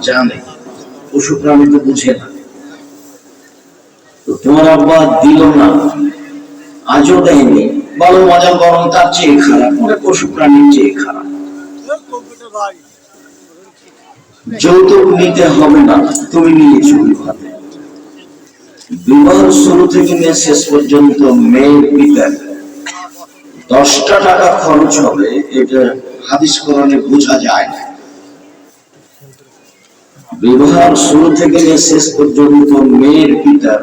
জানে, পশু প্রাণী তো বুঝে না। তো তোমার আব্বা দিল না, আজও দেয়নি, ভালো মজা গরম তার চেয়ে খারাপ, মানে পশু প্রাণীর চেয়ে খারাপ। যৌতুক নিতে হবে না, তুমি নিয়েছো বিবাহে। বিবাহ শুরু থেকে নিয়ে শেষ পর্যন্ত মেয়ের পিতার 10টা টাকা খরচ হবে, এটা হাদিস কোরআনে বোঝা যায় না। বিবাহ শুরু থেকে নিয়ে শেষ পর্যন্ত মেয়ের পিতার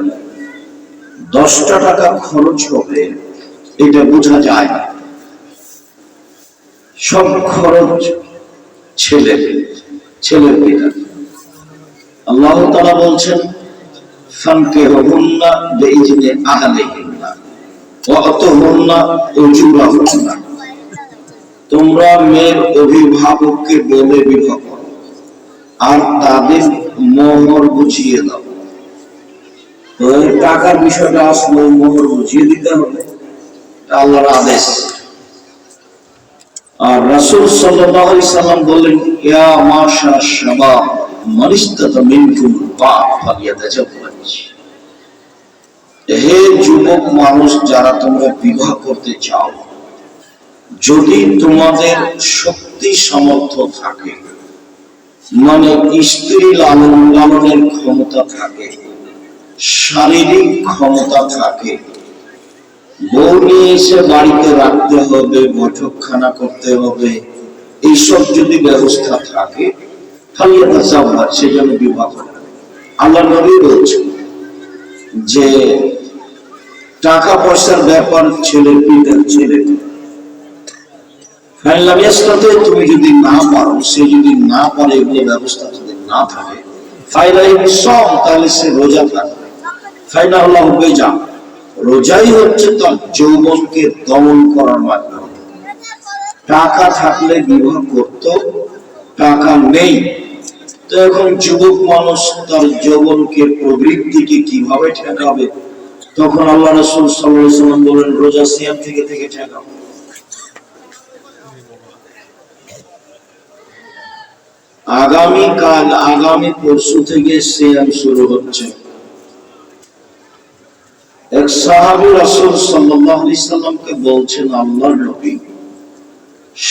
10টা টাকা খরচ হবে, এটা বোঝা যায় না। সব খরচ ছেলের পিতা। আল্লাহ তাআলা বলছেন ফানকিহুন্না বিইজনি আহলিহিন্না ওয়া আতুহুন্না উজুরাহুন্না, তোমরা মেয়ের অভিভাবককে বলে বিবাহ করো আর তাদের মোহর বুঝিয়ে দাও। তো টাকার বিষয়টা আসলে মোহর বুঝিয়ে দিতে হবে, আল্লাহর আদেশ। আর রাসূল সাল্লাল্লাহু আলাইহি সাল্লাম বললেন ইয়া মাশা শাবাব মান ইসতাতা মিনকুম বা'আ ফালিয়াতাজাওয়াজ, হে যুবক মানুষ যারা তোমরা বিবাহ করতে চাও, যদি তোমাদের শক্তি সামর্থ্য থাকে, মানে স্ত্রী লালন পালনের ক্ষমতা থাকে, শারীরিক ক্ষমতা থাকে, বউ নিয়ে এসে বাড়িতে রাখতে হবে, বৈঠকখানা করতে হবে, এইসব যদি ব্যবস্থা থাকে, ফালিয়াতাজাওয়াজ, সেজন্য বিবাহ করে। আল্লাহ নবী বলছেন যে টাকা পয়সার ব্যাপার ছেলের পিতার, তুমি যদি না পারো, সে যদি না পারে, এগুলো ব্যবস্থা যদি না থাকে, তাহলে সে রোজা থাকবে। রোজাই হচ্ছে তার যৌবনকে দমন করার মাধ্যম। টাকা থাকলে বিবাহ করত, টাকা নেই, তো এখন যুবক মানুষ তার যৌবনকে প্রবৃত্তিকে কিভাবে ঠেকাবে? তখন আল্লাহ রাসূল সাল্লাল্লাহু আলাইহি ওয়াসাল্লাম বলেন রোজা সিয়াম থেকে ঠেকাও। আগামী পরশু থেকে সিয়াম শুরু হচ্ছে। এক সাহাবী রাসূল সাল্লাল্লাহু আলাইহি সাল্লামকে বলছেন, আল্লাহর নবী,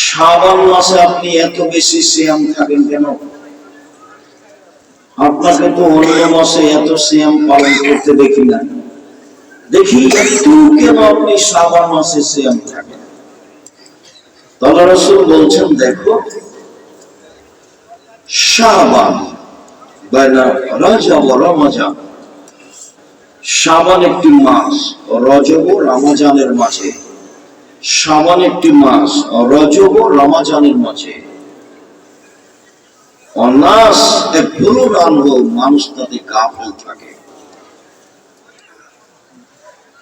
শাবান মাসে আপনি এত বেশি সিয়াম থাকেন কেন? আপনাকে তো অন্য মাসে এত সিয়াম পালন করতে দেখি না, দেখি একটু কেন আপনি শাবান মাসে সিয়াম থাকেন? আল্লাহ রাসূল বলছেন, দেখো, শাবান বাইনা রজব ও রমজান, শাবান একটি মাস, রজব ও রমজানের মাঝে, শাবান একটি মাস, রজব ও রমজানের মাঝে, অনাস একগুলোর আনহ, মানুষ তাতে গাফিল থাকে।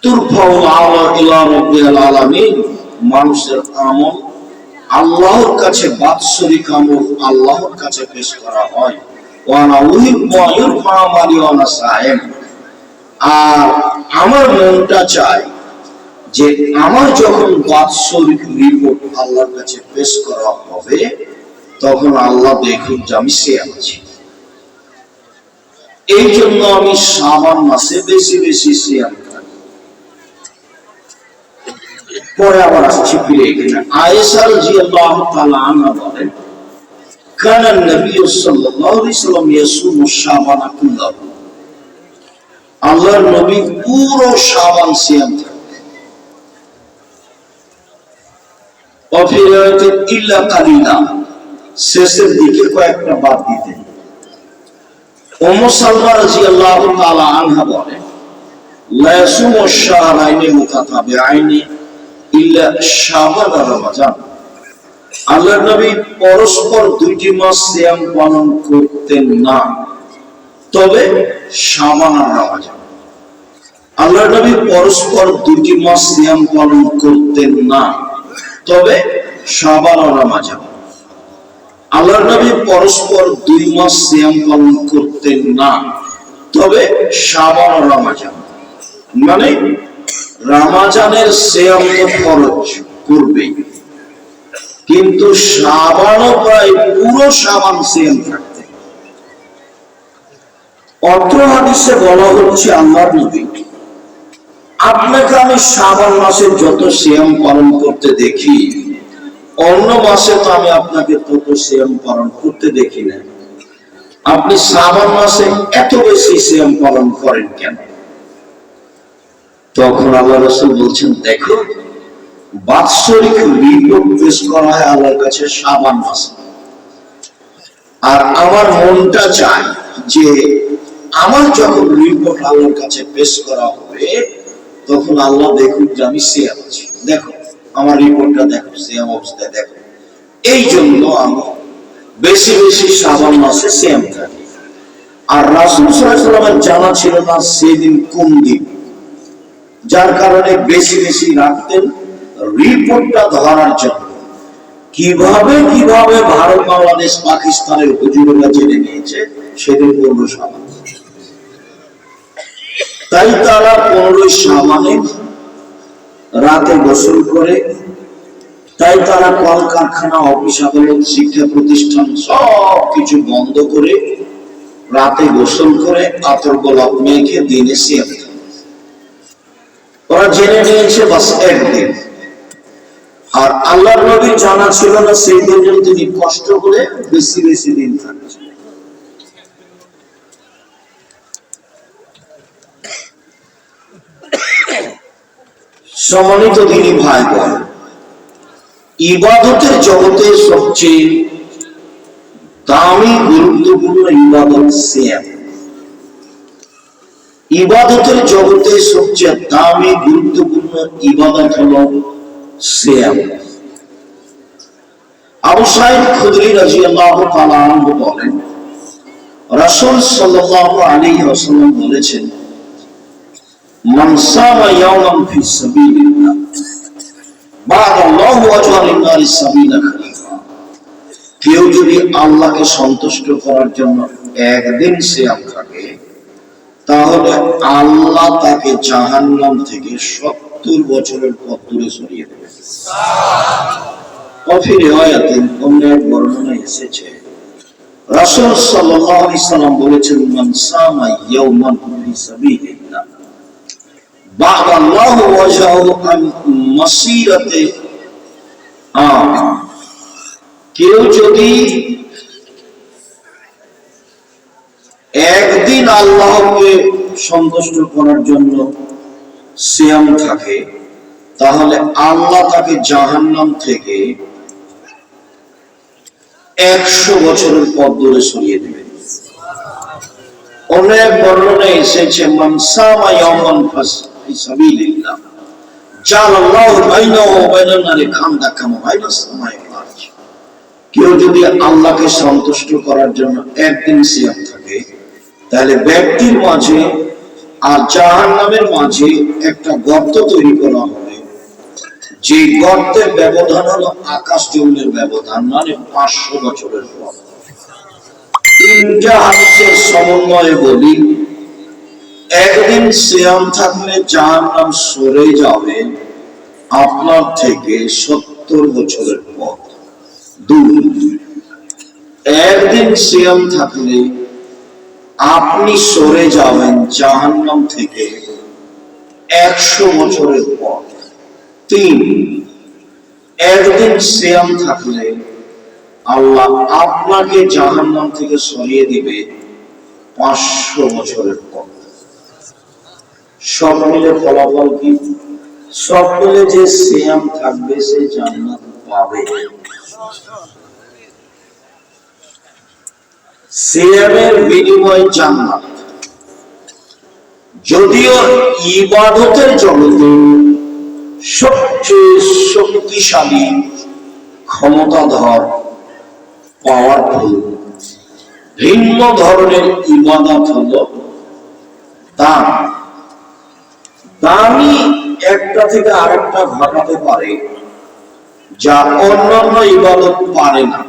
তুরফাউ আলা ইলা রাব্বিল আলামিন, মানুষের আমল আল্লাহর কাছে, বাৎসরিক আমল আল্লাহর কাছে পেশ করা হয়। ওয়ানা উহিব্বু ইরফা আমালি ওয়ানা সায়েম, আর আমার মনটা চায় যে আমার যখন বাৎসরিক রিপোর্ট আল্লাহর কাছে পেশ করা হবে, তখন আল্লাহ দেখুন যে আমি সিয়াম আছি। এই জন্য আমি শাবান মাসে বেশি বেশি সিয়াম করি। পরে আবার আসছি ফিরে এখানে। আয়েশা রাদিয়াল্লাহু তাআলা আনহা বলেন, কানা নবী সাল্লাল্লাহু আলাইহি ওয়াসাল্লাম ইয়াসুমু শাবান কুল্লাহু, আল্লাহর নবী পুরো শাবান সিয়াম করতেন। অফিরাতে ইল্লা কালিলা, শেষের দিকে কয়েকটা বাদ দিতেন। উম্মু সালমা রাদিয়াল্লাহু তাআলা আনহা বলেন, লা ইয়াসুমু শাহরাইনি মুতাতাবিআইনি ইল্লা শাবান ওয়া রমজান, আল্লাহর নবী পরস্পর দুইটি মাস সিয়াম পালন করতেন না, তবে শাবান আর রমজান। আল্লাহর নবী পরস্পর দুইটি মাস সিয়াম পালন করতেন না, তবে শাবান আর রমজান। আল্লাহর নবী পরস্পর 2 মাস সিয়াম পালন করতেন না, তবে শাবান আর রমজান। মানে রমজানের সিয়াম তো ফরজ করবেই, কিন্তু শাবানও প্রায় পুরো শাবান সিয়াম থাকতেন। অত্র হাদিসে বলা হচ্ছে আল্লাহর নবী, আপনাকে আমি শাবান মাসে যত সিয়াম পালন করতে দেখি, অন্য মাসে তো আমি আপনাকে তত সিয়াম পালন করতে দেখি না। আপনি শাবান মাসে এত বেশি সিয়াম পালন করেন কেন? তখন আল্লাহ রাসূল বলছেন, দেখো, বাৎসরিক রিপোর্ট পেশ করা হয় আল্লাহর কাছে শাবান মাসে, আর আমার মনটা চায় যে আমার যখন রিপোর্ট আল্লাহর কাছে পেশ করা হবে, তখন আল্লাহ দেখুন যে আমি সিয়াম আছি, দেখো আমার রিপোর্টটা দেখো, সিয়াম অবস্থায় দেখো। এই জন্য আমি বেশি বেশি শাবান মাসে সিয়াম থাকি। আর রাসূল সাল্লাল্লাহু আলাইহি ওয়াসাল্লামের জানা ছিল না সেদিন কোন দিন, যার কারণে বেশি বেশি রাখতেন রিপোর্টটা ধরার জন্য। কিভাবে কিভাবে ভারত, বাংলাদেশ, পাকিস্তানের হুজুরেরা জেনে নিয়েছে সেদিন 15 শাবান। তাই তারা 15 শাবানে রাতে গোসল করে, তাই তারা কলকারখানা, অফিস আদালত, শিক্ষা প্রতিষ্ঠান সব কিছু বন্ধ করে রাতে গোসল করে আতর গোলাপ মেখে দিনে সিয়াম থাকে। ওরা জেনে নিয়েছে বাস একদিন। আর আল্লাহর নবীর জানা ছিল না সেই দিন তিনি কষ্ট করে বেশি বেশি দিন থাকছেন। সম্মানিত দিনী ভাই বোন, ইবাদতের জগতে সবচেয়ে দামি গুরুত্বপূর্ণ ইবাদত সিয়াম। ইবাদতের জগতে সবচেয়ে দামি গুরুত্বপূর্ণ ইবাদত হলো সিয়াম। আবু সাঈদ খুদরি রাদিয়াল্লাহু তাআলা আনহু বলেন, রাসূল সাল্লাল্লাহু আলাইহি ওয়াসাল্লাম বলেছেন, মান সামা ইয়াওমান ফি সাবিলিল্লাহ বা'দাল্লাহু ওয়াজহান লিন-নারি সাবিলা খালিফা। কেউ যদি আল্লাহকে সন্তুষ্ট করার জন্য একদিন সিয়াম থাকে, তাহলে আল্লাহ তাকে জাহান্নাম থেকে 70 বছরের পথ দূরে সরিয়ে দেবে। কফি রিওয়ায়াতে অন্য এক বর্ণনায় এসেছে, রাসূল সাল্লাল্লাহু আলাইহি সাল্লাম বলেছেন, মান সামা ইয়াওমান ফি সাবিলিল্লাহ বা'দাল্লাহু ওয়াজহাহু আন মাসিরাতে আম। কেউ যদি একদিন আল্লাহকে সন্তুষ্ট করার জন্য সিয়াম থাকে, তাহলে আল্লাহ তাকে জাহান্নাম থেকে 100 বছরের পথ দূরে সরিয়ে দেবে। অনেক বর্ণনায় এসেছে, মান সামা ইয়াওমান ফি সাবিলিল্লাহ জাআলাল্লাহু বাইনাহু ওয়া বাইনান নারি খান্দাক কামা বাইনাস সামাই ওয়াল আরদ। কেউ যদি আল্লাহকে সন্তুষ্ট করার জন্য একদিন সিয়াম থাকে, তাহলে ব্যক্তির মাঝে আর জাহান্নামের মাঝে একটা গর্ত তৈরি করা হবে, যে গর্তের ব্যবধান হলো আকাশ জমিনের ব্যবধান, মানে 500 বছরের পথ। তিনটা হাদিসের সমন্বয়ে বলি, একদিন সিয়াম থাকলে জাহান্নাম সরে যাবে আপনার থেকে 70 বছরের পথ দূর। একদিন সিয়াম থাকলে আপনি সরে যাবেন জাহান্নাম থেকে 100 বছরের পথ। 3, একদিন সিয়াম থাকলে আল্লাহ আপনাকে জাহান্নাম থেকে সরিয়ে দিবে 500 বছরের পথ। সব মিলে ফলাফল কি? সব মিলে যে সিয়াম থাকবে সে জান্নাত পাবে। সিয়ামের বিনিময় জান্নাত। যদিও ইবাদতের জগতে সবচেয়ে শক্তিশালী, ক্ষমতাধর, পাওয়ারফুল ভিন্ন ধরনের ইবাদত হলো দান। দানই একটা থেকে আরেকটা ঘটাতে পারে যা অন্যান্য ইবাদত পারে না।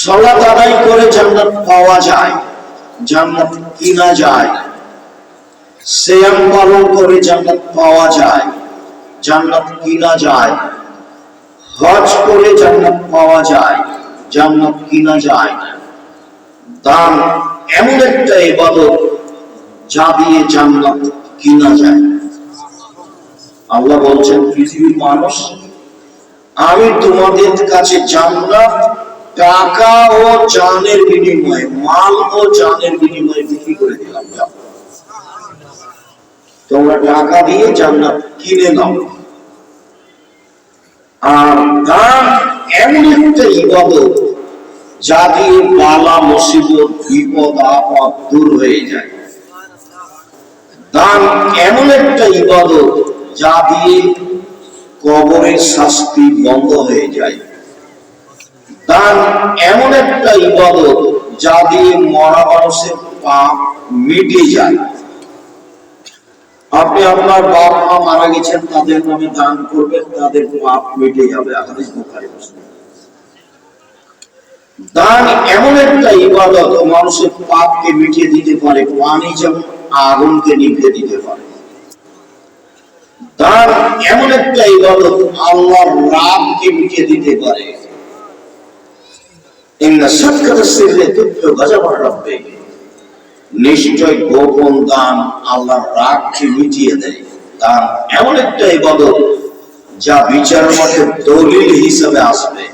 সালাত আদায় করে জান্নাত পাওয়া যায়, জান্নাত কিনা যায়। সিয়াম পালন করে জান্নাত পাওয়া যায়, জান্নাত কিনা যায়। হজ করে জান্নাত পাওয়া যায়, জান্নাত কিনা যায়। দান এমন একটা ইবাদত যা দিয়ে জান্নাত কিনা যায়। আল্লাহ বলছেন, পৃথিবীর মানুষ, আমি তোমাদের কাছে জান্নাত টাকা ও জানের বিনিময়ে, মাল ও জানের বিনিময়ে বিক্রি করে দিলাম। তোমরা টাকা দিয়ে জান্নাত কিনে নাও। আর দান এমন একটা ইবাদত যা দিয়ে বালা মুসিবত বিপদ আপদ দূর হয়ে যায়। দান এমন একটা ইবাদত যা দিয়ে কবরের শাস্তি বন্ধ হয়ে যায়। দান এমন একটা ইবাদত যা দিয়ে মরা মানুষের পাপ মিটে যায়। আপনি আপনার বাপ মা মারা গেছেন, তাদের নামে দান করবেন, তাদের পাপ মিটে যাবে। হাদিস বুখারী মুসলিম। দান এমন একটা ইবাদত মানুষের পাপকে মিটিয়ে দিতে পারে, পানি যেমন আগুনকে নিভিয়ে দিতে পারে। দান এমন একটা ইবাদত আল্লাহর রাগকে মিটিয়ে দিতে পারে। নিশ্চয় গোপন দান আল্লাহর রাগকে মিটিয়ে দেয়। দান এমন একটা ইবাদত যা বিচার মাঠে দলিল হিসেবে আসবে।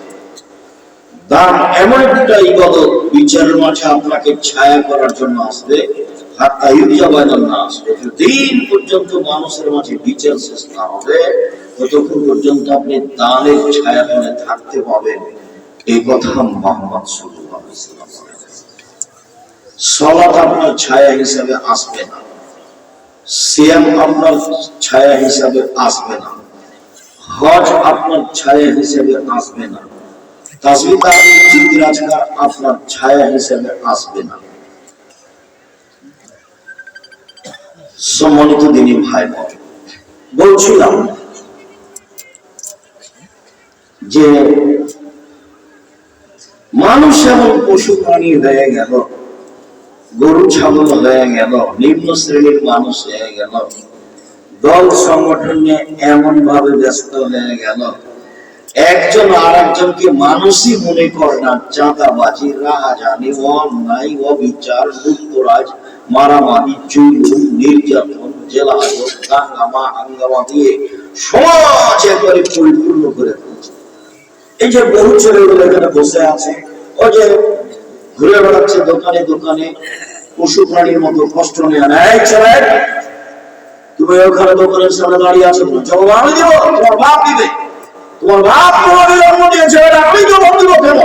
দান এমন একটা ইবাদত বিচারের মাঠে আপনাকে ছায়া করার জন্য আসবে। দিন পর্যন্ত মানুষের মাঝে বিচার শেষ না হবে, ততক্ষণ পর্যন্ত আপনি দানের ছায়া তলে থাকতে পাবেন। এই কথা মুহাম্মদ সাল্লাল্লাহু আলাইহি ওয়াসাল্লাম বলেছেন। সালাত আপনার ছায়া হিসাবে আসবে না, সিয়াম আপনার ছায়া হিসাবে আসবে না, হজ আপনার ছায়া হিসাবে আসবে না, তাসবিহ তাহলিল জিকির আজকার আপনার ছায়া হিসাবে আসবে না। সম্মানিত দিনী ভাই বোন, বলছিলাম যে মানুষ এমন পশু প্রাণী হয়ে গেল, গরু ছাগল হয়ে গেল, নিম্ন শ্রেণীর মানুষ হয়ে গেল, দল সংগঠন নিয়ে এমন ভাবে ব্যস্ত হয়ে গেল, একজন আর একজনকে মানুষই মনে করে না। চাঁদাবাজি, রাহাজানি, অন্যায়, অবিচার, লুটতরাজ, মারামারি, জুলুম, নির্যাতন, জেলা হাজত, হাঙ্গামা দিয়ে সমাজ একবারে পরিপূর্ণ করে ফেলছে। এই যে বহু ছেলেগুলো এখানে বসে আছে, ও যে ঘুরে বেড়াচ্ছে দোকানে দোকানে পশু প্রাণীর মতো কষ্ট নেয় না। এই ছেলে, তুমি ওখানে দোকানের সামনে দাঁড়িয়ে আছো, জবাব আমি দেব, তোমার বাপ দিবে। তোমার বাপ তোমাকে জন্ম দিয়েছে, আমি জবাব দিব কেন?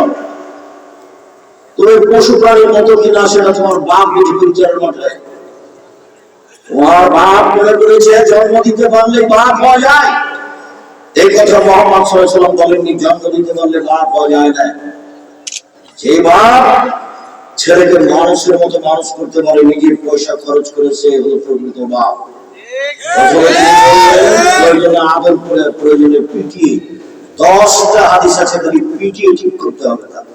তুমি পশু প্রাণীর মতো কিনা সেটা তোমার বাপ বিচারের মাঠে। তোমার বাপ মনে করেছে জন্ম দিতে পারলে বাপ হওয়া যায়। এই কথা মুহাম্মদ সাল্লাল্লাহু আলাইহি ওয়াসাল্লাম বলেননি, জন্ম দিতে পারলে বাপ হওয়া যায় না। যে বাপ ছেলেকে মানুষের মতো মানুষ করতে পারে, নিজের পয়সা খরচ করে, সে হলো প্রকৃত বাপ। প্রয়োজনে আদর করে, প্রয়োজনে পিটিয়ে, 10টা হাদিস আছে, খালি পিটিয়ে ঠিক করতে হবে তার।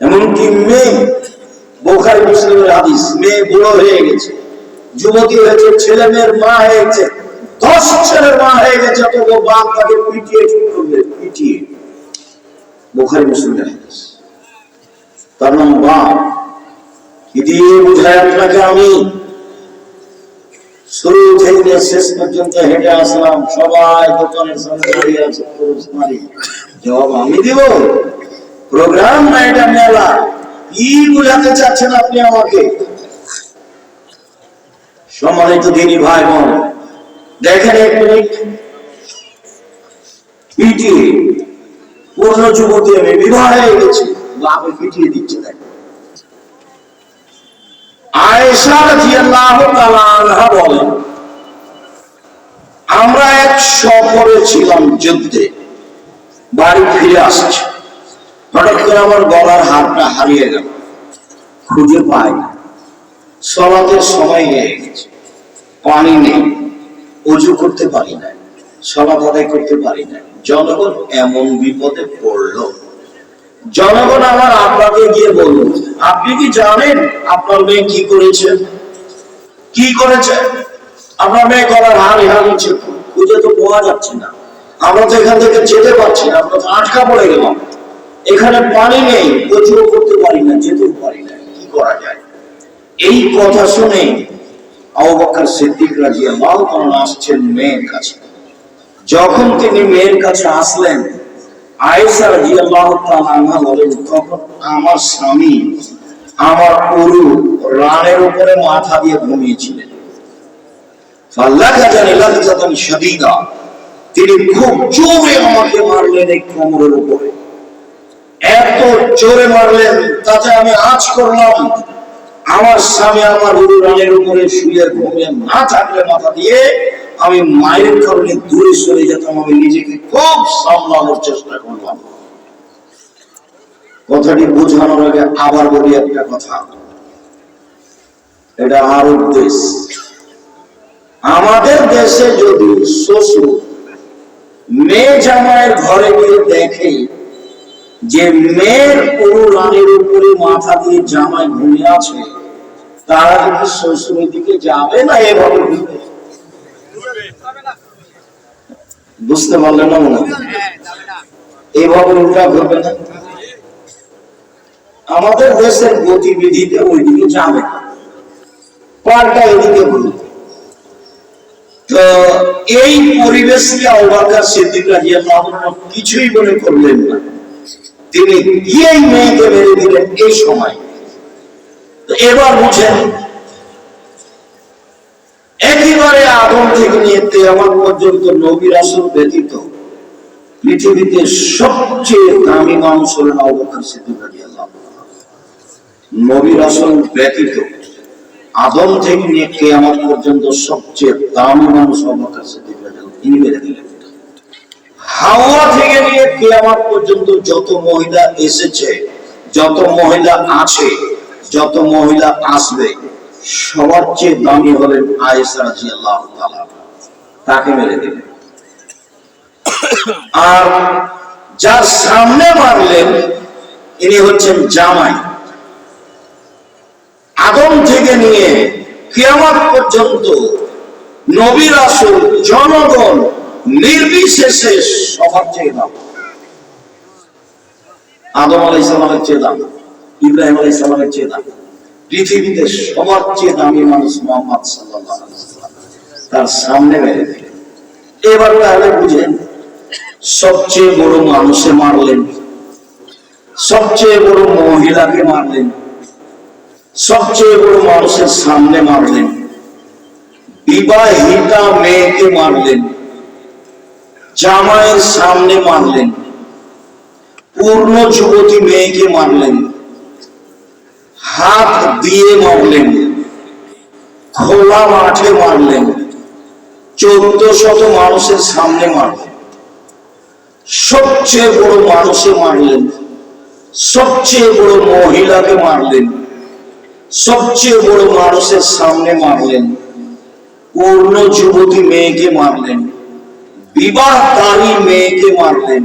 এমনকি মেয়ে, বুখারী মুসলিমের হাদিস, মেয়ে বুড়ো হয়ে গেছে, যুবতী হয়েছে, ছেলে মেয়ের মা হয়ে গেছে, 10 ছেলের মা হয়ে গেছে, তো ও বাপ তাকে পিটিয়ে ঠিক করবে, পিটিয়ে। বুখারী মুসলিমের হাদিস। তার নাম বাপ। কি দিয়ে বুঝায় আপনাকে? আমি শুরু থেকে শেষ পর্যন্ত হেঁটে আসলাম, সবাই দোকানের সামনে দাঁড়িয়ে আছে, জবাব আমি দিব? প্রোগ্রাম না এটা, মেলা। কি বুঝাতে চাচ্ছেন আপনি আমাকে? সম্মানিত দিনী ভাই বোন, দেখেন এক মিনিট, পিটিয়ে পূর্ণ যুবতী, আমি বিবাহ হয়ে গেছি, বাপে পিটিয়ে দিচ্ছে। দেখেন আয়েশা রাদিয়াল্লাহু তাআলা আনহা বলেন, আমরা এক সফরে ছিলাম, যুদ্ধে, বাড়ি ফিরে আসছি, হঠাৎ করে আমার গলার হারটা হারিয়ে গেল, খুঁজে পাই না। সালাতের সময় হয়ে গেছে, পানি নেই, ওযু করতে পারি না, সালাত আদায় করতে পারি না। জনগণ এমন বিপদে পড়লো, জনগণ আমার আব্বাকে গিয়ে বলল, আপনি কি জানেন আপনার মেয়ে কি করেছে? কি করেছে? আপনার মেয়ে গলার হার হারিয়েছে, খুঁজে তো পাওয়া যাচ্ছে না, আমরা তো এখান থেকে যেতে পারছি না, আমরা তো আটকা পড়ে গেলাম। এখানে পানি নেই, গোসল করতে পারি না, যেতেও পারি না, কি করা যায়? এই কথা শুনে আবু বকর সিদ্দিক রাদিয়াল্লাহু তাআলা আসছেন মেয়ের কাছে। যখন তিনি মেয়ের কাছে আসলেন, আয়েশা রাদিয়াল্লাহু তাআলা আনহা বলেন, তখন আমার স্বামী আমার পুরু রানের উপরে মাথা দিয়ে ঘুমিয়েছিলেন। তিনি খুব জোরে আমাকে মারলেন এই কোমরের উপরে, এত জোরে মারলেন তাতে আমি আঁচ করলাম। আমার স্বামী আমার পুরু রানের উপরে শুয়ে ঘুমিয়ে না থাকলে মাথা দিয়ে আমি মায়ের কারণে দূরে সরে যেতাম। আমি নিজেকে খুব সামলানোর চেষ্টা করলাম। কথাটি বোঝানোর আগে আবার বলি একটা কথা, এটা আরব দেশ। আমাদের দেশে যদি শ্বশুর মেয়ে জামাইয়ের ঘরে গিয়ে দেখে যে মেয়ের পুরো রানের উপরে মাথা দিয়ে জামাই ঘুমিয়ে আছে, তারা কিন্তু শ্বশুরের দিকে যাবে না, এভাবে ঘুরবে। বুঝতে পারলেন না? মনে এইভাবে উল্টা ঘুরবে না। আমাদের দেশের গতিবিধিতে ওইদিকে যাবে, পাল্টা এদিকে ঘুরবে। তো এই পরিবেশকে আবু বকর সিদ্দিক রাদিয়াল্লাহু আনহু কিছুই মনে করলেন না। তিনি গিয়েই মেয়েকে মেরে দিলেন এই সময়। তো এবার বুঝেন, একেবারে আদম থেকে নিয়ে কিয়ামত পর্যন্ত নবী রাসূল ব্যতীত পৃথিবীতে সবচেয়ে দামি মানুষ হলেন আবু বকর সিদ্দিক রাদিয়াল্লাহু আনহু। নবী রাসূল ব্যতীত আদম থেকে নিয়ে কিয়ামত পর্যন্ত সবচেয়ে দামি মানুষ আবু বকর সিদ্দিক রাদিয়াল্লাহু আনহু, তিনি মেরে দিলেন। হাওয়া থেকে নিয়ে কিয়ামত পর্যন্ত যত মহিলা এসেছে, যত মহিলা আছে, যত মহিলা আসবে, সবার চেয়ে দামি হলেন আয়েশা রাদিয়াল্লাহু তাআলা, তাকে মেরে দিলেন। আর যার সামনে মারলেন ইনি হচ্ছেন জামাই। আদম থেকে নিয়ে কিয়ামত পর্যন্ত নবী রাসূল জনগণ নির্বিশেষে সবার চেয়ে দাম। আদম আলাইহিস সালামের চেয়ে দাম, ইব্রাহিম আলাইহিস সালামের চেয়ে দাম, পৃথিবীতে সবার চেয়ে দামি মানুষ মুহাম্মদ সাল্লাল্লাহু আলাইহি ওয়াসাল্লাম, তার সামনে মেরে দিলেন। এবার তাহলে বুঝেন, সবচেয়ে বড় মানুষে মারলেন, সবচেয়ে বড় মহিলাকে মারলেন, সবচেয়ে বড় মানুষের সামনে মারলেন, বিবাহিতা মেয়েকে মারলেন, জামাইয়ের সামনে মারলেন, পূর্ণ যুবতী মেয়েকে মারলেন, হাত দিয়ে মারলেন, খোলা মাঠে মারলেন, 1400 মানুষের সামনে মারলেন, সবচেয়ে বড় মানুষে মারলেন, সবচেয়ে বড় মহিলাকে মারলেন, সবচেয়ে বড় মানুষের সামনে মারলেন, পূর্ণ যুবতী মেয়েকে মারলেন, বিবাহকারী মেয়েকে মারলেন,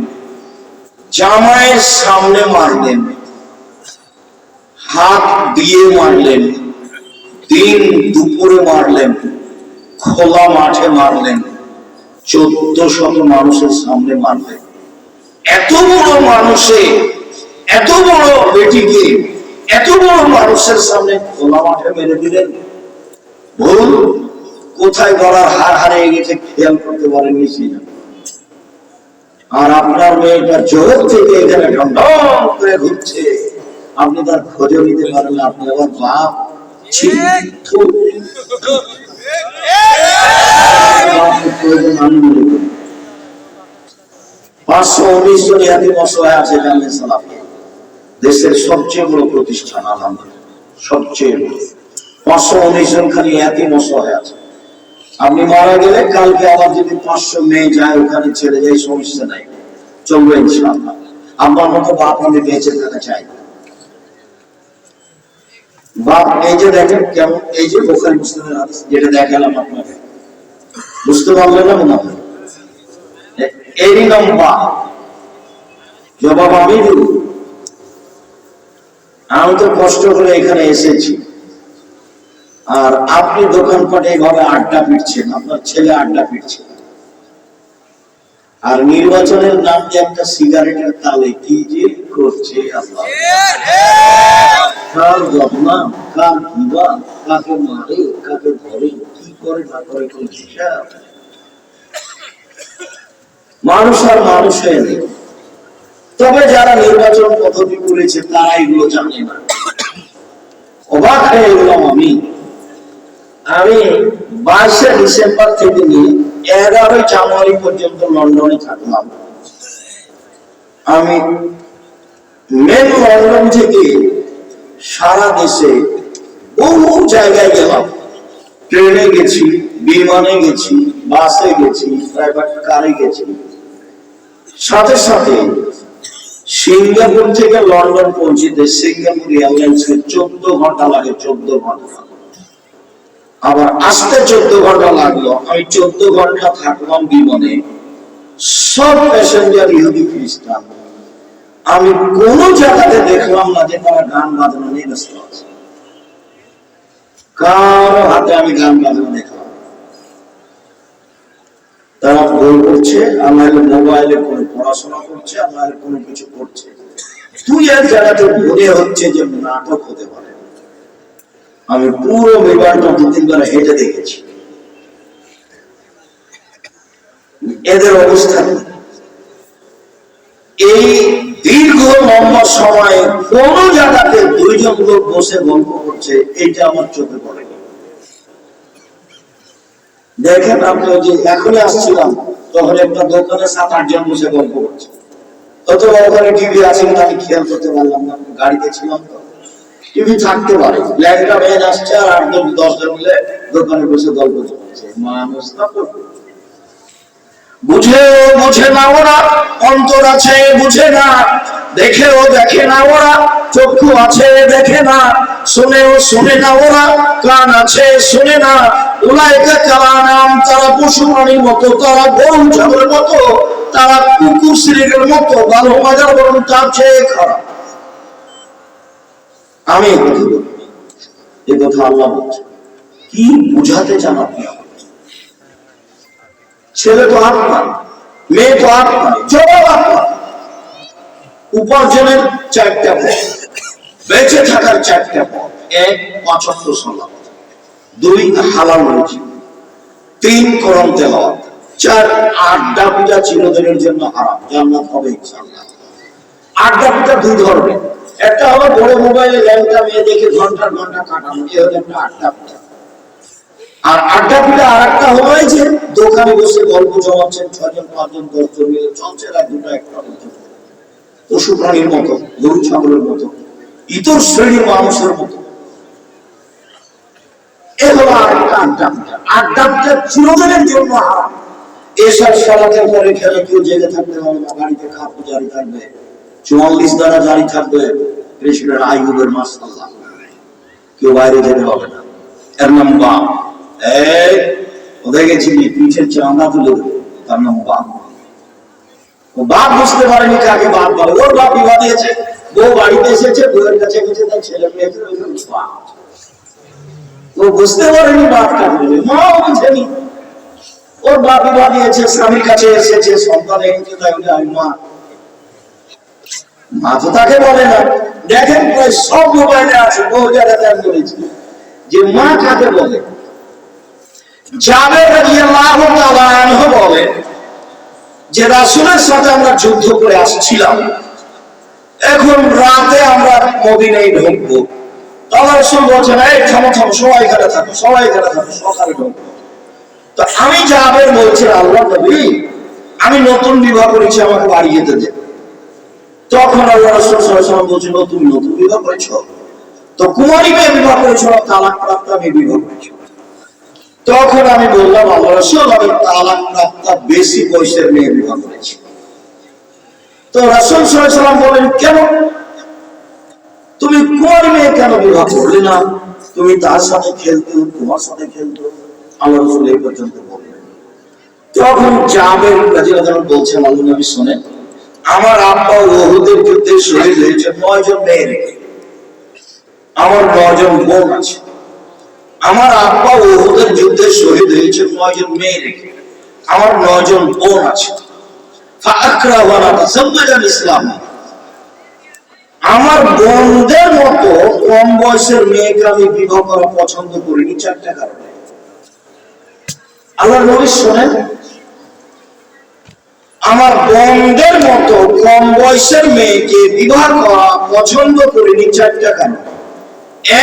জামাইয়ের সামনে মারলেন, হাত দিয়ে মারলেন, দিন দুপুরে মারলেন, খোলা মাঠে মারলেন, 1400 মানুষের সামনে মারলেন। এত বড় মানুষে, এত বড় বেটিকে এত বড় মানুষের সামনে খোলা মাঠে মেরে দিলেন। ভুল কোথায় গলার হার হারিয়ে গেছে খেয়াল করতে পারেননি সেটা। আর আপনার মেয়েটা জোর থেকে এখানে ঢং করে ঘুরছে, আপনি তার খোঁজে নিতে পারেন না। আপনি আবার বাপ 519 জন ইয়াতীম অসহায় আছে জামিয়া সালাফিয়া, দেশের সবচেয়ে বড় প্রতিষ্ঠান। আলহামদুলিল্লাহ, সবচেয়ে বড় 519 জন খালি ইয়াতীম অসহায় আছে। আপনি মারা গেলে কালকে আবার যদি 500 মেয়ে যায় ওখানে ছেড়ে যায়, সমস্যা নাই, চলবে ইনশাআল্লাহ। আপনার মতো বাপ আমি বেঁচে থাকা চাই। বাপ এই যে দেখেন কেমন, এই যে বুখারী মুসলিমের হাদিস যেটা দেখালাম আপনাকে, বুঝতে পারলেন না? মনে হয় এরই নাম বাপ। জবাব আমি দিব। আমি তো কষ্ট করে এখানে এসেছি, আর আপনি দোকানপাটে এইভাবে আড্ডা পিটছেন, আপনার ছেলে আড্ডা পিটছে, আর নির্বাচনের নাম দিয়ে একটা সিগারেটের তালে কি যে করছে আল্লাহ, কার বদনাম, কার কিবা, কাকে মারে, কাকে ধরে, কি করে না করে, কোন হিসাব। মানুষ আর মানুষের। তবে যারা নির্বাচন পদ্ধতি করেছে তারা এগুলো জানে না। অবাক হয়ে গেলাম আমি 22শে ডিসেম্বর থেকে নিয়ে 11ই জানুয়ারি পর্যন্ত লন্ডনে থাকলাম। আমি মেন লন্ডন থেকে সারা দেশে বহু জায়গায় গেলাম। ট্রেনে গেছি, বিমানে গেছি, বাসে গেছি, প্রাইভেট কারে গেছি। সাথে সাথে সিঙ্গাপুর থেকে লন্ডন পৌঁছতে সিঙ্গাপুর এয়ারলাইন্সে 14 ঘন্টা লাগে, 14 ঘন্টা। আবার আসতে 14 ঘন্টা লাগলো। আমি 14 ঘন্টা থাকলাম বিমানে। সব প্যাসেঞ্জার ইহুদি খ্রিস্টান। আমি কোন জায়গাতে দেখলাম না যে তারা গান বাজনা নিয়ে ব্যস্ত আছে। কারো হাতে আমি গান বাজনা দেখলাম। তারা বই করছে, আমার মোবাইলে কোনো পড়াশোনা করছে, আমার কোনো কিছু করছে। তুই এক জায়গাতে মনে হচ্ছে যে নাটক হতে পারে। আমি পুরো বিমানটা 2-3 বার হেঁটে দেখেছি। এদের অবস্থা এই দীর্ঘ লম্বা সময়ে কোন জায়গাতে 2 জন লোক বসে গল্প করছে, এইটা আমার চোখে পড়েনি। দেখেন আপনি যে এখনই আসছিলাম তখন একটা দোকানে 7-8 জন বসে গল্প করছে। অথবা ওখানে টিভি আছে কিনা আমি খেয়াল করতে পারলাম না, গাড়িতে ছিলাম তো। টিভি থাকতে পারে, ল্যাংটা ভ্যান আসছে আর 8-10 জন মিলে দোকানে বসে গল্প করছে। মানুষ না বুঝে না ওরা, অন্তর আছে বুঝে না, দেখেও দেখে না ওরা, চক্ষু আছে দেখে না, শুনেও শুনে না ওরা, কান আছে শুনে না। উলাইকা কালানাম, তারা পশু প্রাণীর মতো, তারা গরু ছাগলের মতো, তারা কুকুর শ্রেণীর মতো, ভালো মজার বরং তার চেয়ে খারাপ। আমি এ কথা আল্লাহ বলছে। কি বুঝাতে চান আপনি? ছেলে তো আত্মা, মেয়ে তো আত্মা, জবাব আত্মা। উপার্জনের 4টা পথ, বেঁচে থাকার 4টা পথ। 1 5 ওয়াক্ত সালাত, 2 হালাল রুজি, 3 কোরআন তেলাওয়াত, 4 আড্ডা পিটা চিরদিনের জন্য হারাম, জান্নাত হবে ইনশাআল্লাহ। আড্ডা পিটা 2 ধরনের। একটা হলো বড় মোবাইলে ল্যাংটা মেয়ে দেখে ঘন্টার ঘন্টা কাটানো, এ হলো একটা আড্ডা পিটা। আর আড্ডা পিটা আরেকটা হলো যে দোকানে বসে গল্প জমাচ্ছেন 6 জন 5 জন 10 জন মিলে, চলছে রাত 2টা 1টা পর্যন্ত। পশু প্রাণীর মতো, গরু ছাগলের মতো, ইতর শ্রেণীর মানুষের মতো। এ হলো আরেকটা আড্ডা পিটা। আড্ডা পিটা চিরদিনের জন্য হারাম। এসব সালাতের পরে খেলে কেউ জেগে থাকতে হবে না, গাড়িতে খাপ জারি থাকবে, 44 দ্বারা জারি থাকবে প্রেসিডেন্ট আইয়ুবের মাশাআল্লাহ, কেউ বাইরে যেতে হবে না। এর নাম বাপ। ওদেরকে চিনি, পিঠের চাঁদা তুলে দেবে, তার নাম বাপ। ও বাপ বুঝতে পারেনি কাকে বাপ বলে। ওর বাপ বিবাহ দিয়েছে, বউ বাড়িতে এসেছে, বউয়ের কাছে গেছে, তার ছেলে মেয়েকে বাপ। ও বুঝতে পারেনি বাপ কাকে বলে, মাও বুঝেনি। ওর বাপ বিবাহ দিয়েছে, স্বামীর কাছে এসেছে, সন্তান এসেছে, তাই বলে আমি মা। মা তো তাকে বলে না। দেখেন প্রায় সব মোবাইলে আছে, বহু জায়গাতে আমি বলেছি যে মা কাকে বলে। জাবের রাদিয়াল্লাহু তাআলা আনহু বলেন যে রাসূলের সাথে আমরা যুদ্ধ করে আসছিলাম, এখন রাতে আমরা মদিনায় ঢুকবো। আল্লাহ রাসূল বলছেন, এই থামো থামো, সবাই এখানে থাকো, সবাই এখানে থাকো, সকালে ঢুকবো। তো আমি জাবের বলছি, আল্লাহ নবী আমি নতুন বিবাহ করেছি, আমাকে বাড়ি যেতে দেন। তখন আল্লাহ রাসূল সাল্লাল্লাহু আলাইহি ওয়াসাল্লাম বলছেন, তুমি নতুন বিবাহ করেছো? তো কুমারী মেয়ে বিবাহ করেছো, তালাক প্রাপ্ত মেয়ে বিবাহ করেছো? তখন আমি বললাম, আল্লাহ রাসূল আমি তালাক প্রাপ্ত বেশি বয়সের মেয়ে বিবাহ করেছি। তো রাসূল সাল্লাল্লাহু আলাইহি ওয়াসাল্লাম বলেন, কেন তুমি কুমারী মেয়ে কেন বিবাহ করলে না? তুমি তার সাথে খেলতে, তোমার সাথে খেলতো। আল্লাহ রাসূল এই পর্যন্ত বললেন। তখন জাবের রাদিয়াল্লাহু আনহু বলছেন, আল্লাহ নবী শুনেন, আমার আব্বা উহুদের যুদ্ধে শহীদ হয়েছে 9 জন মেয়ে রেখে। আমার 9 জন বোন আছে। আমার আব্বা উহুদের যুদ্ধে শহীদ হয়েছে 9 জন মেয়ে রেখে। আমার 9 জন বোন আছে। ফাআকরাহু আন তাযাওয়াজা ইসলাম। আমার বোনদের মতো কম বয়সের মেয়েকে আমি বিবাহ করা পছন্দ করিনি, চারটা কারণে। আল্লাহর নবী শোনেন, আমার বোনদের মতো কম বয়সের মেয়েকে বিবাহ করা পছন্দ করিনি, চারটা কারণে।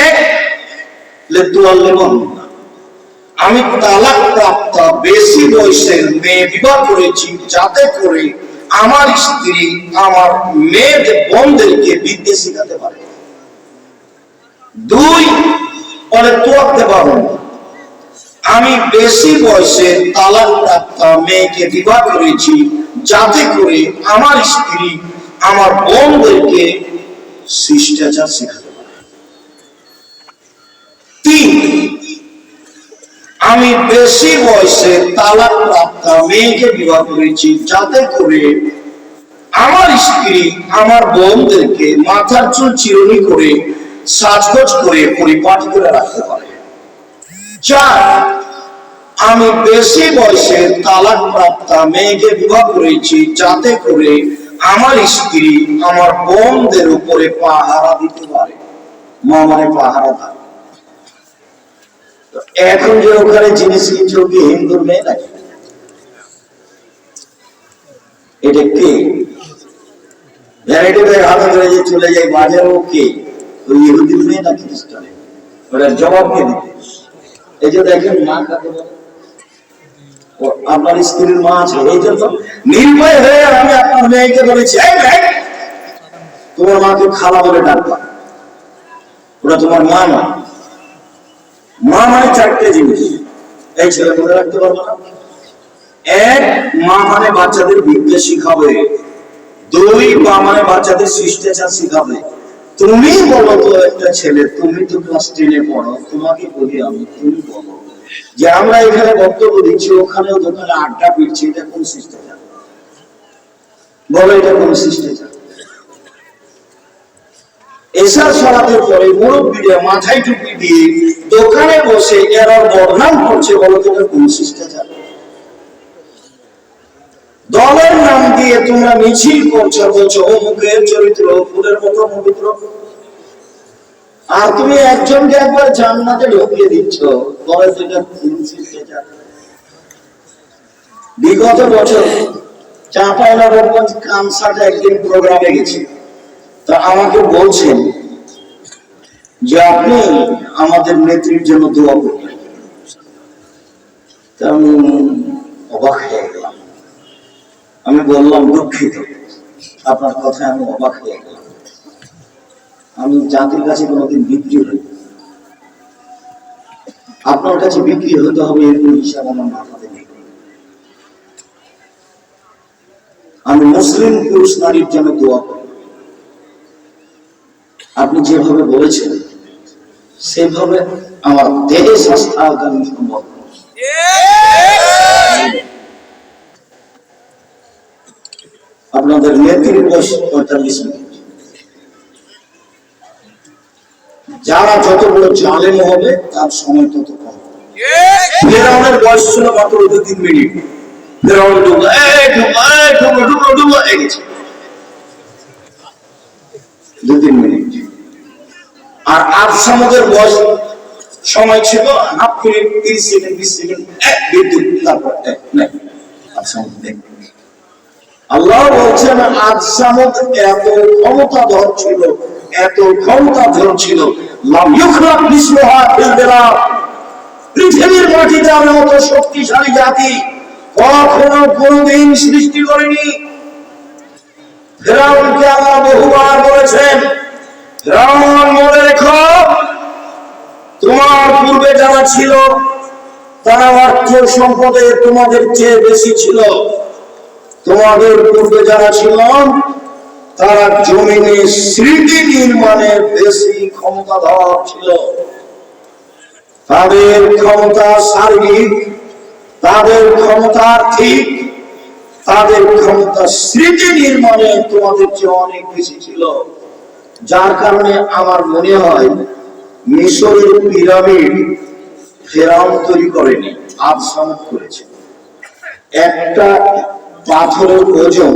এক, আমি তালাক প্রাপ্ত বেশি বয়সের মেয়ে বিবাহ করেছি যাতে করে আমার স্ত্রী আমার মেয়েদের বোনদেরকে বিদ্যে শিখাতে পারে। দুই, পরে তোয়াক্তে পারবো না, আমি বেশি বয়সে তালাক প্রাপ্ত মেয়েকে বিবাহ করেছি যাতে করে আমার স্ত্রী আমার বোনদেরকে শিষ্টাচার শেখাতে পারে। তিন, আমি বেশি বয়সে তালাক প্রাপ্ত মেয়েকে বিবাহ করেছি যাতে করে আমার স্ত্রী আমার বোনদেরকে মাথার চুল চিরুনি করে সাজগোজ করে পরিপাটি করে রাখতে পারে। চার, আমি বেশি বয়সে তালাক প্রাপ্ত মেয়েকে বিবাহ করেছি যাতে করে আমার স্ত্রী আমার বোনদের উপরে পাহারা দিতে পারে। মা মানে পাহারা দেয়। এখন যে ওখানে জিনিস কিনছো কি হিন্দুর মেয়ে নাকি? এটা কে? ভ্যারাইটি ব্যাগ হাতে ধরে যে চলে যায় বাজারে, ও কে? ওই ইহুদির মেয়ে না খ্রিস্টানের? ওটার জবাব কে দিবে? এই যে দেখেন মা কাকে বলে, আপনার স্ত্রীর মা আছে, এই জন্য নির্ভয় হয়ে আমি আপনার মেয়েকে বলেছি তোমার মাকে খালা বলে ডাকবা, ওটা তোমার মা না। মা মানে চারটে জিনিস, এই ছেলে মনে রাখতে পারবো না। এক, মা মানে বাচ্চাদের বিদ্যা শিখাবে। দুই, মা মানে বাচ্চাদের শিষ্টাচার শিখাবে। তুমি বলো তো একটা ছেলে, তুমি তো ক্লাস 10-এ পড়ো, তোমাকে বলি আমি, তুমি বলো যে আমরা এখানে বক্তব্য দিচ্ছি, ওখানেও দোকানে আড্ডা পিটছি, এটা কোন শিষ্টাচার? বলো এটা কোন শিষ্টাচার? এসার সরাতের পরে মুরব্বীরা মাথায় টুপি দিয়ে দোকানে বসে এরা বদনাম করছে, বলো তো এটা কোন শিষ্টাচার? দলের নাম দিয়ে তোমরা মিছিল করছো, বলছো অমুকের চরিত্র ফুলের মতো পবিত্র, আর তুমি একজনকে একবার জান্নাতে ঢুকিয়ে দিচ্ছ, বলে এটা কোন শিষ্টাচার? বিগত বছর চাঁপাইনবাবগঞ্জ কামসাটে একদিন প্রোগ্রামে গেছি, তা আমাকে বলছেন যে আপনি আমাদের নেত্রীর জন্য দোয়া করবেন। তা আমি অবাক হয়ে গেলাম। আমি বললাম দুঃখিত, আপনার কথায় আমি অবাক হয়ে গেলাম। আমি জাতির কাছে কোনোদিন বিক্রি হই, আপনার কাছে বিক্রি হতে হবে এরকম হিসাব আমার মাথাতে নেই। আমি মুসলিম পুরুষ নারীর জন্য দোয়া করি, আপনি যেভাবে বলেছেন সেভাবে আমার দেহে স্বাস্থ্য আগামী সম্ভব। আপনাদের নেত্রীর বয়স 45 মিনিট। যারা যত বড় জালেম হবে তার সময় তত কম। ফেরাউনের বয়স ছিল মাত্র 2-3 মিনিট। ফেরাউন ডুবলো, গেছে 2-3 মিনিট। আর আবসামদের বয়স সময় ছিল হাফ মিনিট, 30 সেকেন্ড, 20 সেকেন্ড, বিদ্যুৎ, তারপর নাই আবসামদ নেই। আল্লাহ বলছেন আবসামদ এত ক্ষমতাধর ছিল, এত ক্ষমতাধর ছিল, লাম ইউখলাক মিসলুহা ফিল বিলাদ, পৃথিবীর মাটিতে আমার মতো শক্তিশালী জাতি কখনো কোনদিন সৃষ্টি করেনি। ফেরাউনকে আল্লাহ বহুবার বলেছেন, ফেরাউন মনে রেখো, তোমার পূর্বে যারা ছিল তারা অর্থ সম্পদে তোমাদের চেয়ে বেশি ছিল। তোমাদের পূর্বে যারা ছিল তারা জমিনে স্মৃতি নির্মাণে বেশি ক্ষমতাধর ছিল। তাদের ক্ষমতা শারীরিক, তাদের ক্ষমতা আর্থিক, তাদের ক্ষমতা স্মৃতি নির্মাণে তোমাদের চেয়ে অনেক বেশি ছিল। যার কারণে আমার মনে হয় মিশরের পিরামিড ফেরাউন তৈরি করেনি, আবসামদ করেছে। একটা পাথরের ওজন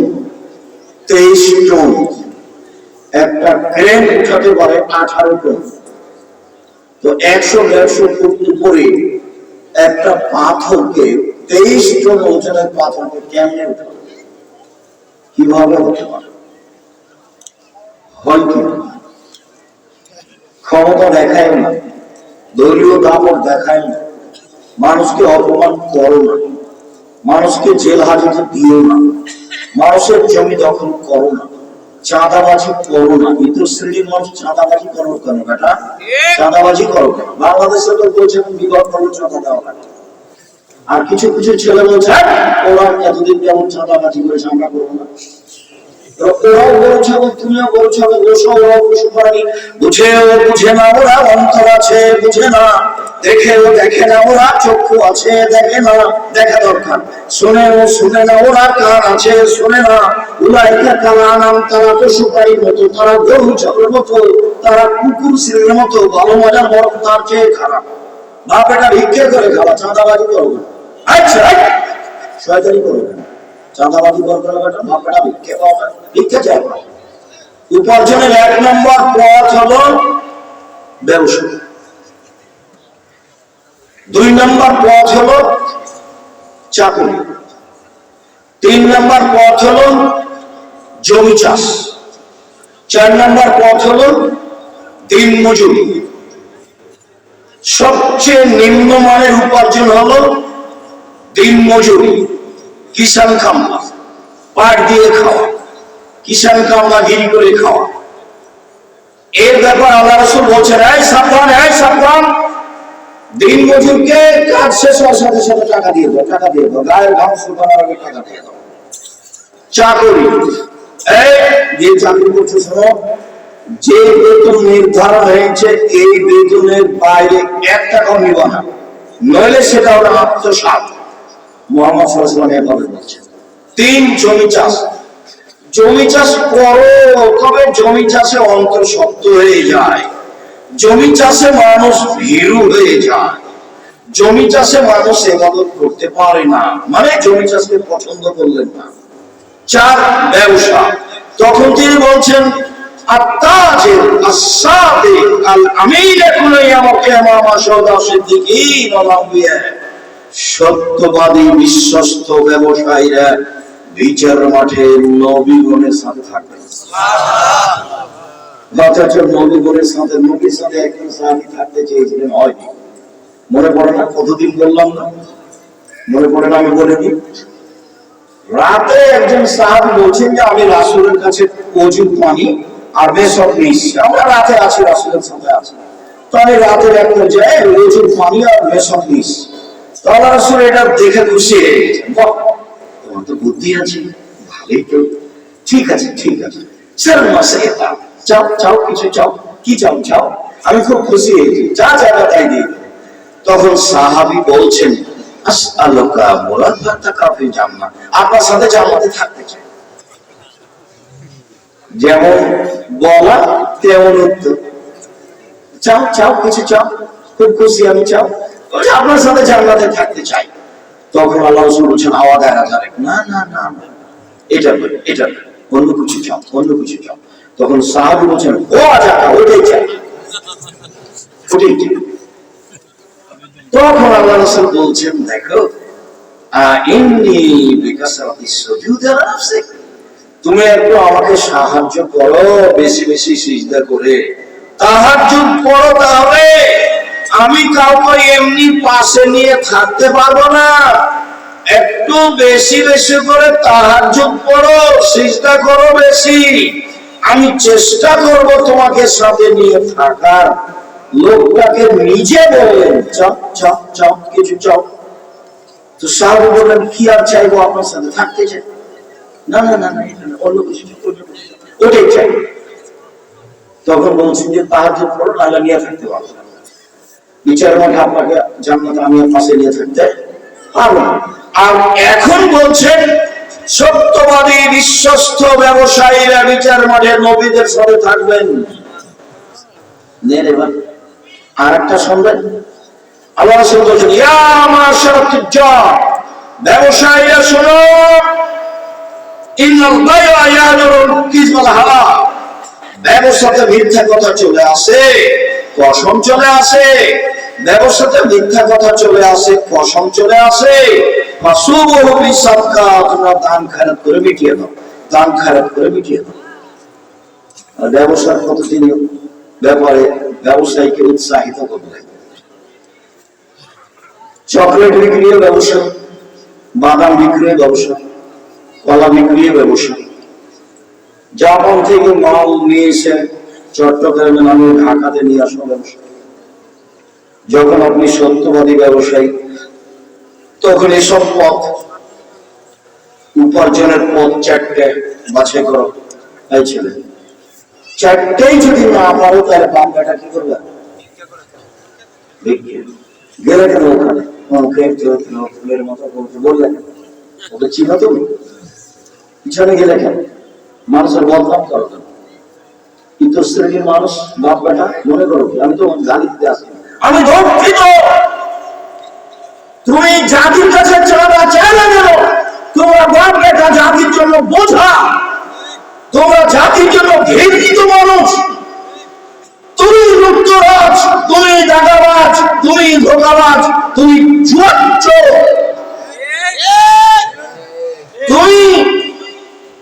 23 টন, একটা ক্রেন উঠাতে পারে 18 টন। তো 100-150 ফুট উপরে একটা পাথরকে 23 টন ওজনের পাথরকে কেমনে উঠাবে? কিভাবে হতে পারে? হয় কি ক্ষমতা দেখায় না, দলীয় দাপট দেখায় না, মানুষকে অপমান করো না, মানুষকে জেল হাজতে দিও না, মানুষের জমি দখল করো না, চাঁদাবাজি করো না। ইতর শ্রেণীর মানুষ চাঁদাবাজি করো কেন বেটা? চাঁদাবাজি করো কেন? বাংলাদেশে তো বলছে বিবাহ করলে চাঁদা দেওয়া লাগে। আর কিছু কিছু ছেলে বলছে ওরা এতদিন কেমন চাঁদাবাজি করেছে আমরা করবো না। ওরাও বলছে তুমিও বলছো ওরাও কিছু করেনি। বুঝে না ওরা অন্তর আছে, বুঝে না, দেখে না ওরা চক্ষু আছে, দেখে না, দেখা দরকার। শুনে না ওরা কান আছে, শুনে না। উলাইকা কালানাম, তারা পশুপ্রাণীর মতো, তারা গরু ছাগলের মতো, তারা কুকুর শ্রেণীর মতো। ভালো মজার বরং তার চেয়ে খারাপ। বাপ এটা ভিক্ষে করে খাওয়া, চাঁদাবাজি করবে। আচ্ছা শয়তানি করবে না, চাঁদাবাজি করবে না বেটা, বাপ এটা ভিক্ষে পাওয়া, ভিক্ষে চাইবে। উপার্জনের 1 নম্বর পথ হলো ব্যবসা, 2 নম্বর পথ হলো চাকরি, 3 নম্বর পথ হলো জমি চাষ, 4 নম্বর পথ হলো দিন মজুরি। সবচেয়ে নিম্নমানের উপার্জন হলো দিন মজুরি, কিষান কামলা, পাট দিয়ে খাওয়া, কিষান কামলা গিরি করে খাওয়া। এর ব্যাপার আল্লাহ রাসূল বলছেন, এই সাবধান, দিন মজুরকে কাজ শেষ হওয়ার সাথে সাথে টাকা দিয়ে দাও, গায়ের ঘাম শুকানোর আগে টাকা দিয়ে দাও। চাকরি, এই যে চাকরি করছো শোনো, যে বেতন নির্ধারণ হয়েছে এই বেতনের বাইরে 1 টাকাও নিবা না, নইলে সেটা হলো আত্মসাৎ। মুহাম্মদ সাল্লাল্লাহু আলাইহি ওয়াসাল্লাম এভাবে বলছেন। 3 জমি চাষ করো, তবে জমি চাষে অন্তর শক্ত হয়ে যায়, জমি চাষে মানুষ ভীরু হয়ে যায়, জমি চাষে মানুষ ইবাদত করতে পারে না, মানে জমি চাষকে পছন্দ করলেন না। 4 ব্যবসা। তখন তিনি বলছেন আত্তাজির আস-সাদিক আল-আমিন ইয়াকুনু ইয়াউমাল কিয়ামাহ শাহাদা সিদ্দিকিন ওয়াল আম্বিয়া। সত্যবাদী বিশ্বস্ত ব্যবসায়ীরা বিচার মাঠে নবীগণের সাথে থাকবে। নবীগণের সাথে, নবীর সাথে একজন সাহাবী থাকতে চেয়েছিলেন, হয় মনে পড়ে না? কতদিন বললাম না, মনে পড়ে না? আমি বলে দিই। রাতে একজন সাহাবী বলছেন যে আমি রাসূলের কাছে ওযুর পানি আর মেসক নিচ্ছি, আমরা রাতে আছি, রাসূলের সাথে আছি। তো আমি রাতের এক পর্যায়ে ওযুর পানি আর মেসক নিচ্ছি। তো আল্লাহ রাসূল এটা দেখে খুশি হয়ে গেছেন, বাহ তোমার তো বুদ্ধি আছে, ভালোই তো, ঠিক আছে চাও কিছু চাও, কি চাও, আমি খুব খুশি হয়েছি, যা চাইবা তাই দিয়ে। তখন সাহাবী বলছেন আসআলুকা মুরাফাতাকা ফিল জান্নাহ, আপনার সাথে জান্নাতে থাকতে চাই। যেমন বলা তেমন উত্তর, চাও কিছু চাও, খুব খুশি আমি, চাও, আপনার সাথে জান্নাতে থাকতে চাই। তখন আল্লাহ রাসূল বলেছেন আওয়াজ না, এটা অন্য কিছু চাও। তখন সাহাবী বলেছেন ওটাই চাই। তখন আল্লাহ রাসূল বলছেন দেখো ইন্নী বিকাসরাতিস সুজুদ নাফসিক, তুমি একটু আমাকে সাহায্য করো বেশি বেশি সিজদা করে, তাহাজ্জুদ করো, তাহলে আমি কাউকে এমনি পাশে নিয়ে থাকতে পারবো না। একটু বেশি বেশি করে তাহাজ্জুদ করো, সিজদা করো বেশি, আমি চেষ্টা করব তোমাকে সাথে নিয়ে থাকার। লোকটাকে নিজে বললেন চাও কিছু চাও। তো সাহাবী বললেন কি আর চাইবো, আপনার সাথে থাকতে চাই। না অন্য কিছু ওটাই চাই। তখন বলছেন যে তাহাজ্জুদ করো, নাহলে নিয়ে থাকতে পারবো না, বিচার মাঠে আপনাকে জান্নাতে আমি পাশে নিয়ে থাকতে পারবো না। আর এখন বলছেন সত্যবাদী বিশ্বস্ত ব্যবসায়ীরা বিচার মাঠে নবীদের সাথে থাকবেন। আর একটা শুনবেন, আল্লাহ রাসূল বলেছেন ইয়া মাশারাত তুজ্জার, ব্যবসায়ীরা শোনো, ইন্নাল বাই'a ইয়াজুরুল কিসব ওয়াল হালাল, ব্যবসাতে মিথ্যা কথা চলে আসে, কসম চলে আসে, ব্যবসাতে মিথ্যা কথা চলে আসে, কসম চলে আসে। তোমরা দান খায়রাত করে মিটিয়ে দাও, দান খায়রাত করে মিটিয়ে দাও। আর ব্যবসার কতদিন ব্যাপারে ব্যবসায়ীকে উৎসাহিত করবে। চকলেট বিক্রিও ব্যবসা, বাদাম বিক্রিও ব্যবসা, কলা বিক্রিও ব্যবসা। জাপান থেকে মাল নিয়ে এসে চট্টগ্রামে নামে ঢাকাতে নিয়ে আসা ব্যবসা। যখন আপনি সত্যবাদী ব্যবসায়ী, তখন এসব পথ, উপার্জনের পথ চারটে বাছাই করো। এই ছেলে, চারটেই যদি না পারো তাহলে বাংলাটা কি করবে? গেলে কেন ওখানে ফুলের মতো বললে ওকে চিনো তুমি? পিছনে গেলে কেন? মানুষের বদনাম করো কেন? ইতর শ্রেণীর মানুষ বাপ বেটা মনে করো কি? আমি তো গালি দিতে আসি, আমি দুঃখিত। তুমি জাতির কাছে চাইলে গেল, তোমরা বাপ বেটা জাতির জন্য বোঝা, তোমরা জাতির জন্য ঘৃণিত মানুষ। তুমি লুপ্তরাজ, তুমি দাগাবাজ, তুমি ধোঁকাবাজ, তুমি জুয়াচোর, তুমি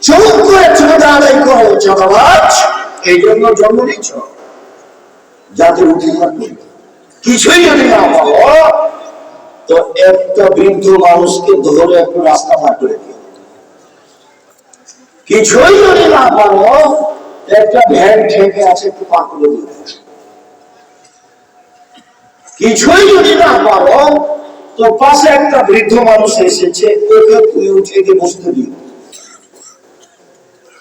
চোখ করে চোখে আদায় করো চাঁদাবাজ। এই জন্য জন্ম নিচ্ছ জাতির উদ্ধার করবে। কিছুই যদি না পারো তো একটা বৃদ্ধ মানুষকে ধরে একটু রাস্তা পার করে দিও। কিছুই যদি না পারো একটা ভ্যান ঠেকে আছে একটু পার করে দিও। কিছুই যদি না পারো তো পাশে একটা বৃদ্ধ মানুষ এসেছে, ওকে তুই উঠে গিয়ে বসতে দিও।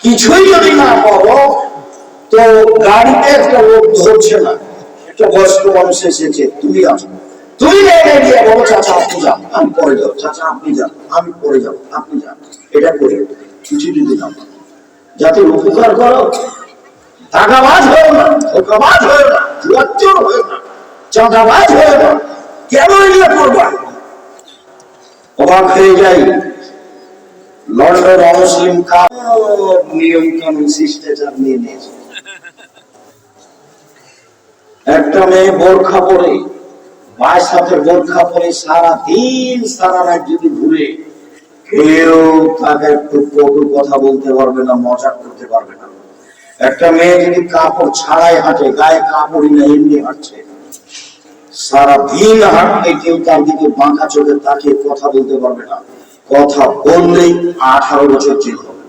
কিছুই যদি না পারো তো গাড়িতে একটা লোক ধরছে না, একটা বয়স্ক মানুষ এসেছে, তুমি আসো, তুমি লেগে গিয়ে বলো চাচা আপনি যান, আমি পরে যাবো, চাচা আপনি যান, আমি পরে যাবো, আপনি যান। এটা করে কিছু যদি না পারো, যাতে উপকার করো। টাকাবাজ হয়ে না, ধোঁকাবাজ হয়ে না, জুয়াচোর হয়ে না, চাঁদাবাজ হয়ে না। কেন এগুলো করবা? অবাক হয়ে যাই, লন্ডন অমুসলিম নিয়ম কানুন শিষ্টাচার নিয়ে নিয়েছে। একটা মেয়ে বোরখা পরে, 22 হাতের বোরখা পরে সারা দিন সারা রাত যদি ঘুরে, কেউ তাকে একটু কটু কথা বলতে পারবে না, মজা করতে পারবে না। একটা মেয়ে যদি কাপড় ছাড়াই হাঁটে, গায়ে কাপড়ই না, এমনি হাঁটছে, সারা দিন হাঁটলে কেউ তার দিকে বাঁকা চোখে তাকিয়ে কথা বলতে পারবে না। কথা বললেই 18 বছর জেল হবে।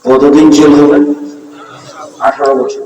কতদিন জেল হবে? 18 বছর।